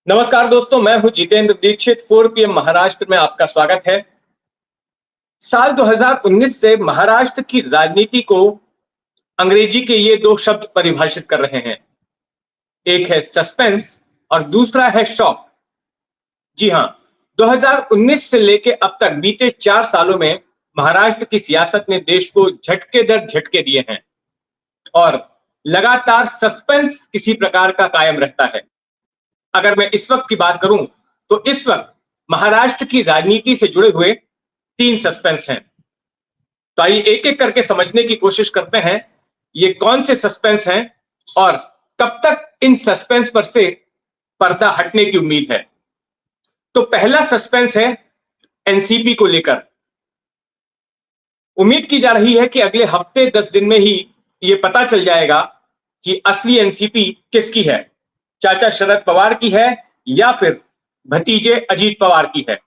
नमस्कार दोस्तों, मैं हूं जितेंद्र दीक्षित। 4 पीएम महाराष्ट्र में आपका स्वागत है। साल 2019 से महाराष्ट्र की राजनीति को अंग्रेजी के ये दो शब्द परिभाषित कर रहे हैं। एक है सस्पेंस और दूसरा है शॉक। जी हां, 2019 से लेकर अब तक बीते 4 सालों में महाराष्ट्र की सियासत ने देश को झटके दर झटके दिए हैं और लगातार सस्पेंस किसी प्रकार का कायम रहता है। अगर मैं इस वक्त की बात करूं तो इस वक्त महाराष्ट्र की राजनीति से जुड़े हुए 3 सस्पेंस हैं। तो आइए एक एक करके समझने की कोशिश करते हैं ये कौन से सस्पेंस हैं और कब तक इन सस्पेंस पर से पर्दा हटने की उम्मीद है। तो पहला सस्पेंस है एनसीपी को लेकर। उम्मीद की जा रही है कि अगले हफ्ते 10 दिन में ही यह पता चल जाएगा कि असली एनसीपी किसकी है, चाचा शरद पवार की है या फिर भतीजे अजीत पवार की है।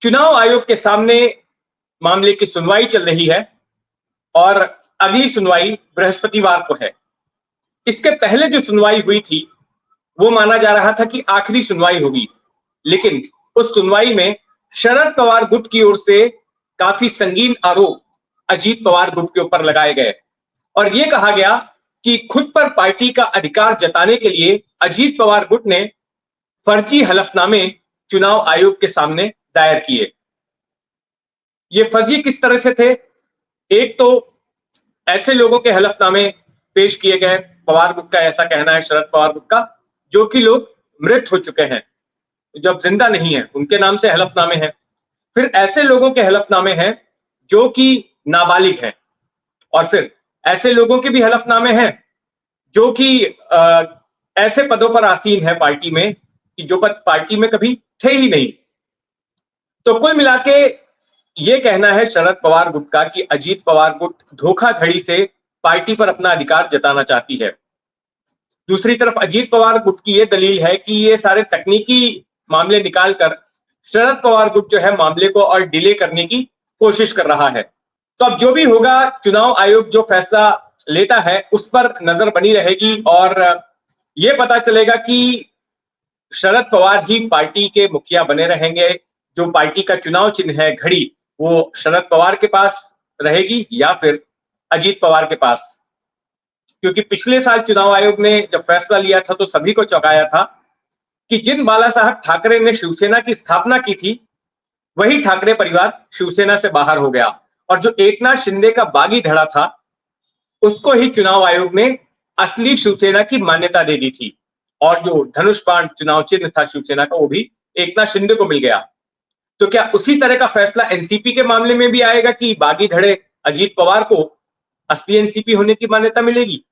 चुनाव आयोग के सामने मामले की सुनवाई चल रही है और अगली सुनवाई बृहस्पतिवार को है। इसके पहले जो सुनवाई हुई थी वो माना जा रहा था कि आखिरी सुनवाई होगी, लेकिन उस सुनवाई में शरद पवार गुट की ओर से काफी संगीन आरोप अजीत पवार गुट के ऊपर लगाए गए और यह कहा गया कि खुद पर पार्टी का अधिकार जताने के लिए अजीत पवार गुट ने फर्जी हलफनामे चुनाव आयोग के सामने दायर किए। ये फर्जी किस तरह से थे? एक तो ऐसे लोगों के हलफनामे पेश किए गए, पवार गुट का ऐसा कहना है, शरद पवार गुट का, जो कि लोग मृत हो चुके हैं, जो अब जिंदा नहीं है, उनके नाम से हलफनामे हैं। फिर ऐसे लोगों के हलफनामे हैं जो कि नाबालिग हैं और फिर ऐसे लोगों के भी हलफनामे हैं जो कि ऐसे पदों पर आसीन है पार्टी में कि जो पद पार्टी में कभी थे ही नहीं। तो कुल मिला के ये कहना है शरद पवार गुट का कि अजीत पवार गुट धोखाधड़ी से पार्टी पर अपना अधिकार जताना चाहती है। दूसरी तरफ अजीत पवार गुट की यह दलील है कि ये सारे तकनीकी मामले निकालकर शरद पवार गुट जो है मामले को और डिले करने की कोशिश कर रहा है। तो अब जो भी होगा, चुनाव आयोग जो फैसला लेता है उस पर नजर बनी रहेगी और यह पता चलेगा कि शरद पवार ही पार्टी के मुखिया बने रहेंगे। जो पार्टी का चुनाव चिन्ह है घड़ी, वो शरद पवार के पास रहेगी या फिर अजीत पवार के पास। क्योंकि पिछले साल चुनाव आयोग ने जब फैसला लिया था तो सभी को चौंकाया था कि जिन बाला साहब ठाकरे ने शिवसेना की स्थापना की थी वही ठाकरे परिवार शिवसेना से बाहर हो गया और जो एकनाथ शिंदे का बागी धड़ा था उसको ही चुनाव आयोग ने असली शिवसेना की मान्यता दे दी थी और जो धनुष बाण चुनाव चिन्ह था शिवसेना का वो भी एकनाथ शिंदे को मिल गया। तो क्या उसी तरह का फैसला एनसीपी के मामले में भी आएगा कि बागी धड़े अजीत पवार को असली एनसीपी होने की मान्यता मिलेगी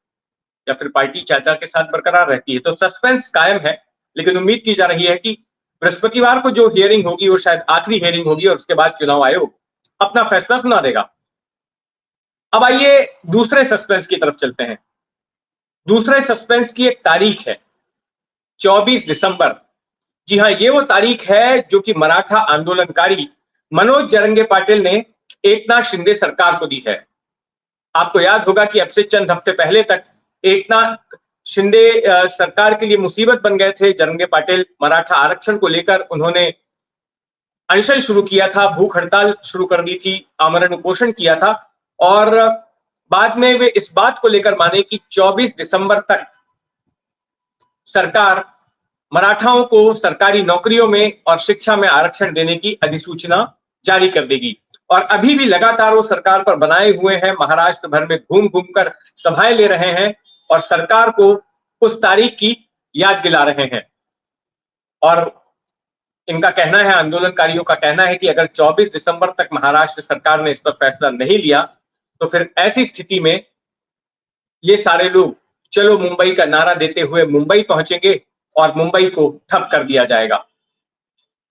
या फिर पार्टी चाचा के साथ बरकरार रहती है? तो सस्पेंस कायम है, लेकिन उम्मीद की जा रही है कि बृहस्पतिवार को जो हियरिंग होगी वो शायद आखिरी हियरिंग होगी और उसके बाद चुनाव आयोग अपना फैसला सुना देगा। अब आइए दूसरे सस्पेंस की तरफ चलते हैं। दूसरे सस्पेंस की एक तारीख है 24 दिसंबर। जी हां, ये वो तारीख है जो कि मराठा आंदोलनकारी मनोज जरंगे पाटिल ने एकनाथ शिंदे सरकार को दी है। आपको याद होगा कि अब से चंद हफ्ते पहले तक एकनाथ शिंदे सरकार के लिए मुसीबत बन गए थे। जरंगे पाटिल मराठा आरक्षण को लेकर उन्होंने अनशन शुरू किया था, भूख हड़ताल शुरू कर दी थी, आमरण उपोषण किया था और बाद में वे इस बात को लेकर माने कि 24 दिसंबर तक सरकार मराठाओं को सरकारी नौकरियों में और शिक्षा में आरक्षण देने की अधिसूचना जारी कर देगी। और अभी भी लगातार वो सरकार पर बनाए हुए हैं, महाराष्ट्र भर में घूम घूम कर सभाएं ले रहे हैं और सरकार को उस तारीख की याद दिला रहे हैं। और इनका कहना है, आंदोलनकारियों का कहना है कि अगर 24 दिसंबर तक महाराष्ट्र सरकार ने इस पर फैसला नहीं लिया तो फिर ऐसी स्थिति में ये सारे लोग चलो मुंबई का नारा देते हुए मुंबई पहुंचेंगे और मुंबई को ठप कर दिया जाएगा।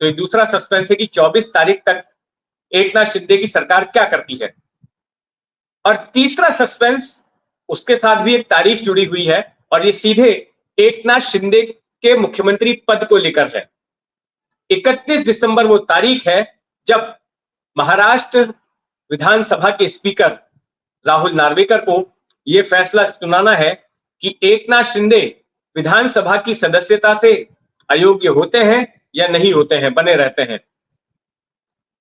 तो ये दूसरा सस्पेंस है कि 24 तारीख तक एकनाथ शिंदे की सरकार क्या करती है। और तीसरा सस्पेंस, उसके साथ भी एक तारीख जुड़ी हुई है और ये सीधे एकनाथ शिंदे के मुख्यमंत्री पद को लेकर है। 31 दिसंबर वो तारीख है जब महाराष्ट्र विधानसभा के स्पीकर राहुल नार्वेकर को यह फैसला सुनाना है कि एकनाथ शिंदे विधानसभा की सदस्यता से अयोग्य होते हैं या नहीं होते हैं, बने रहते हैं।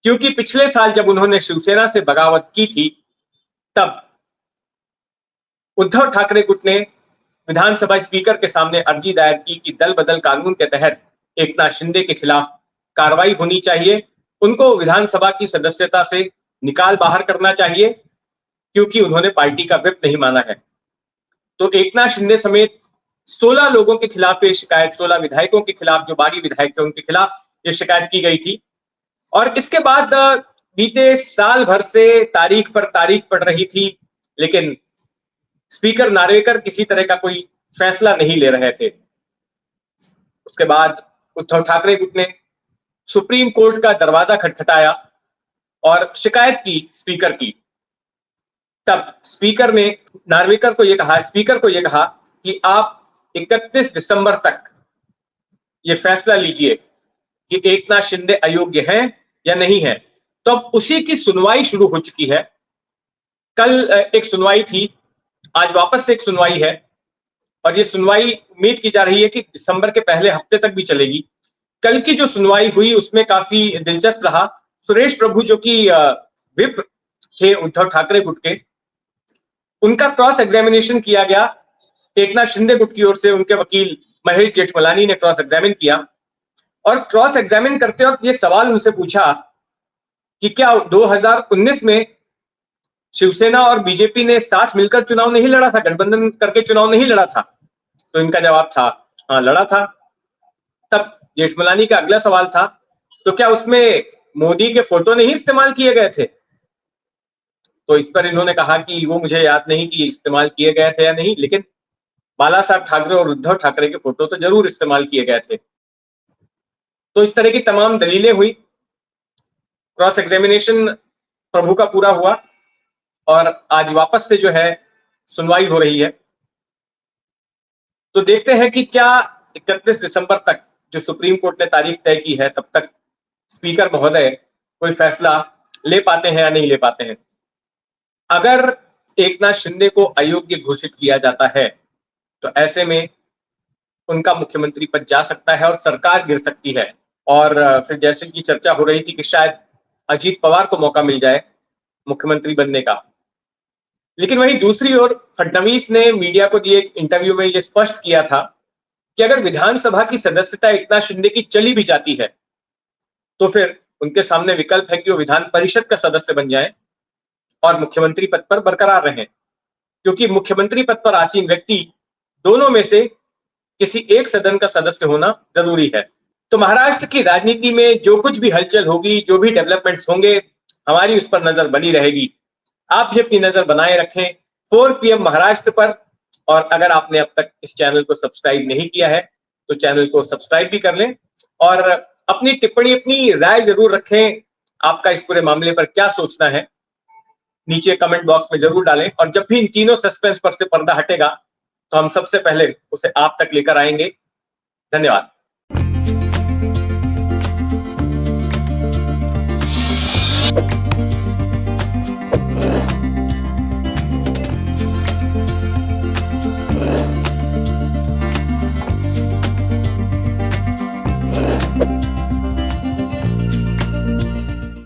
क्योंकि पिछले साल जब उन्होंने शिवसेना से बगावत की थी, तब उद्धव ठाकरे गुट ने विधानसभा स्पीकर के सामने अर्जी दायर की कि दल बदल कानून के तहत एकनाथ शिंदे के खिलाफ कार्रवाई होनी चाहिए, उनको विधानसभा की सदस्यता से निकाल बाहर करना चाहिए, क्योंकि उन्होंने पार्टी का व्हिप नहीं माना है। तो एकनाथ शिंदे समेत 16 लोगों के खिलाफ ये शिकायत, 16 विधायकों के खिलाफ, जो बागी विधायक थे उनके खिलाफ ये शिकायत की गई थी। और इसके बाद बीते साल भर से तारीख पर तारीख पड़ रही थी, लेकिन स्पीकर नार्वेकर किसी तरह का कोई फैसला नहीं ले रहे थे। उसके बाद उद्धव ठाकरे गुट ने सुप्रीम कोर्ट का दरवाजा खटखटाया और शिकायत की स्पीकर की। तब स्पीकर ने नार्वेकर को यह कहा, स्पीकर को यह कहा कि आप 31 दिसंबर तक ये फैसला लीजिए कि एकनाथ शिंदे अयोग्य हैं या नहीं है। तो अब उसी की सुनवाई शुरू हो चुकी है। कल एक सुनवाई थी, आज वापस से एक सुनवाई है, और ये सुनवाई उम्मीद की जा रही है कि दिसंबर के पहले हफ्ते तक भी चलेगी। कल की जो सुनवाई हुई उसमें काफी दिलचस्प रहा। सुरेश प्रभु जो कि विप थे उद्धव ठाकरे गुट के, उनका क्रॉस एग्जामिनेशन किया गया। एकनाथ शिंदे गुट की ओर से उनके वकील महेश जेठमलानी ने क्रॉस एग्जामिन किया, और क्रॉस एग्जामिन करते वक्त ये सवाल उनसे पूछा कि क्या 2019 में शिवसेना और बीजेपी ने साथ मिलकर चुनाव नहीं लड़ा था, गठबंधन करके चुनाव नहीं लड़ा था? तो इनका जवाब था हाँ, लड़ा था। तब जेठमलानी का अगला सवाल था, तो क्या उसमें मोदी के फोटो नहीं इस्तेमाल किए गए थे? तो इस पर इन्होंने कहा कि वो मुझे याद नहीं कि इस्तेमाल किए गए थे या नहीं, लेकिन बाला साहब ठाकरे और उद्धव ठाकरे के फोटो तो जरूर इस्तेमाल किए गए थे। तो इस तरह की तमाम दलीलें हुई। क्रॉस एग्जामिनेशन प्रभु का पूरा हुआ और आज वापस से जो है सुनवाई हो रही है। तो देखते हैं कि क्या 31 दिसंबर तक जो सुप्रीम कोर्ट ने तारीख तय की है, तब तक स्पीकर महोदय कोई फैसला ले पाते हैं या नहीं ले पाते हैं। अगर एकनाथ शिंदे को अयोग्य घोषित किया जाता है तो ऐसे में उनका मुख्यमंत्री पद जा सकता है और सरकार गिर सकती है। और फिर जैसे कि चर्चा हो रही थी कि शायद अजीत पवार को मौका मिल जाए मुख्यमंत्री बनने का। लेकिन वहीं दूसरी ओर फडणवीस ने मीडिया को दिए इंटरव्यू में यह स्पष्ट किया था कि अगर विधानसभा की सदस्यता एकनाथ शिंदे की चली भी जाती है तो फिर उनके सामने विकल्प है कि वो विधान परिषद का सदस्य बन जाए और मुख्यमंत्री पद पर बरकरार रहें, क्योंकि मुख्यमंत्री पद पर आसीन व्यक्ति दोनों में से किसी एक सदन का सदस्य होना जरूरी है। तो महाराष्ट्र की राजनीति में जो कुछ भी हलचल होगी, जो भी डेवलपमेंट्स होंगे, हमारी उस पर नजर बनी रहेगी। आप भी अपनी नजर बनाए रखें 4 PM महाराष्ट्र पर। और अगर आपने अब तक इस चैनल को सब्सक्राइब नहीं किया है तो चैनल को सब्सक्राइब भी कर लें और अपनी टिप्पणी, अपनी राय जरूर रखें। आपका इस पूरे मामले पर क्या सोचना है नीचे कमेंट बॉक्स में जरूर डालें। और जब भी इन तीनों सस्पेंस पर से पर्दा हटेगा तो हम सबसे पहले उसे आप तक लेकर आएंगे। धन्यवाद।